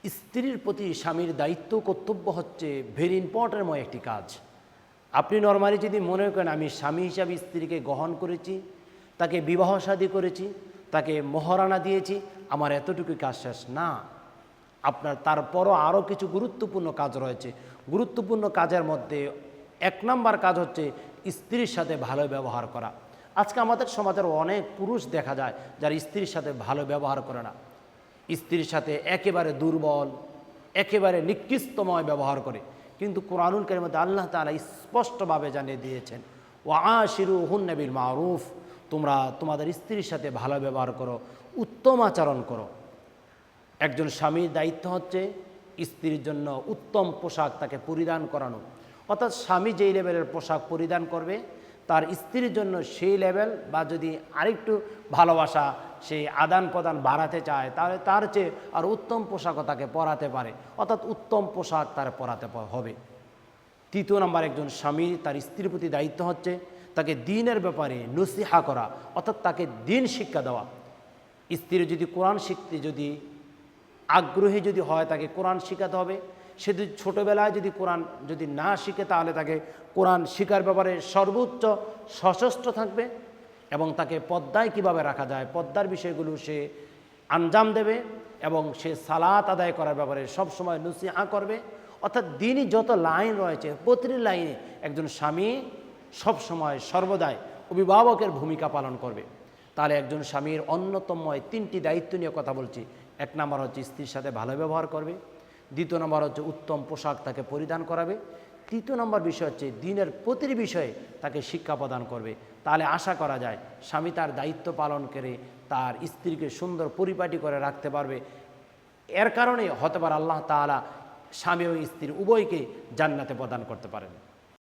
স্ত্রীর প্রতি স্বামীর দায়িত্ব কর্তব্য হচ্ছে ভেরি ইম্পর্টেন্টময় একটি কাজ। আপনি নর্মালি যদি মনে করেন আমি স্বামী হিসাবে স্ত্রীকে গ্রহণ করেছি, তাকে বিবাহ শাদী করেছি, তাকে মহারানা দিয়েছি, আমার এতটুকু কাজ শেষ না। আপনার তারপরও আরও কিছু গুরুত্বপূর্ণ কাজ রয়েছে। গুরুত্বপূর্ণ কাজের মধ্যে 1 নম্বর কাজ হচ্ছে স্ত্রীর সাথে ভালো ব্যবহার করা। আজকে আমাদের সমাজের অনেক পুরুষ দেখা যায় যারা স্ত্রীর সাথে ভালো ব্যবহার করে না, স্ত্রীর সাথে একেবারে দুর্বল, একেবারে নিকৃষ্টময় ব্যবহার করে। কিন্তু কোরআনুল কারীমের মধ্যে আল্লাহ তাআলা স্পষ্টভাবে জানিয়ে দিয়েছেন, ওয়া আশিরুহুন্না বিল মারুফ, তোমরা তোমাদের স্ত্রীর সাথে ভালো ব্যবহার করো, উত্তম আচরণ করো। একজন স্বামীর দায়িত্ব হচ্ছে স্ত্রীর জন্য উত্তম পোশাক তাকে পরিধান করানো। অর্থাৎ স্বামী যেই লেভেলের পোশাক পরিধান করবে, তার স্ত্রীর জন্য সেই লেভেল বা যদি আরেকটু ভালোবাসা সেই আদান প্রদান বাড়াতে চায়, তাহলে তার চেয়ে আর উত্তম পোশাকও তাকে পরাতে পারে। অর্থাৎ উত্তম পোশাক তার পরাতে হবে। 3 নম্বর, একজন স্বামীর তার স্ত্রীর প্রতি দায়িত্ব হচ্ছে তাকে দ্বীনের ব্যাপারে নসিহা করা, অর্থাৎ তাকে দ্বীন শিক্ষা দেওয়া। স্ত্রী যদি কোরআন শিখতে যদি আগ্রহী যদি হয়, তাকে কোরআন শেখাতে হবে। সে যদি ছোটোবেলায় যদি কোরআন যদি না শিখে, তাহলে তাকে কোরআন শেখার ব্যাপারে সর্বোচ্চ সশস্ত্র থাকবে এবং তাকে পর্দায় কিভাবে রাখা যায়, পর্দার বিষয়গুলো সে আঞ্জাম দেবে এবং সে সালাত আদায় করার ব্যাপারে সবসময় নসিহা করবে। অর্থাৎ দ্বীনি যত লাইন রয়েছে, প্রতিটি লাইনে একজন স্বামী সবসময় সর্বদাই অভিভাবকের ভূমিকা পালন করবে। তাহলে একজন স্বামীর অন্যতম 3টি দায়িত্ব নিয়ে কথা বলছি। 1 নম্বর হচ্ছে স্ত্রীর সাথে ভালো ব্যবহার করবে, 2 নম্বর হচ্ছে উত্তম পোশাক তাকে পরিধান করাবে, 3 নম্বর বিষয় হচ্ছে দ্বীনের প্রতিটি বিষয়ে তাকে শিক্ষা প্রদান করবে। তাহলে আশা করা যায় স্বামী তার দায়িত্ব পালন করে তার স্ত্রীকে সুন্দর পরিপাটি করে রাখতে পারবে। এর কারণে হতে পারে আল্লাহ তাআলা স্বামী ও স্ত্রী উভয়কে জান্নাতে প্রদান করতে পারেন।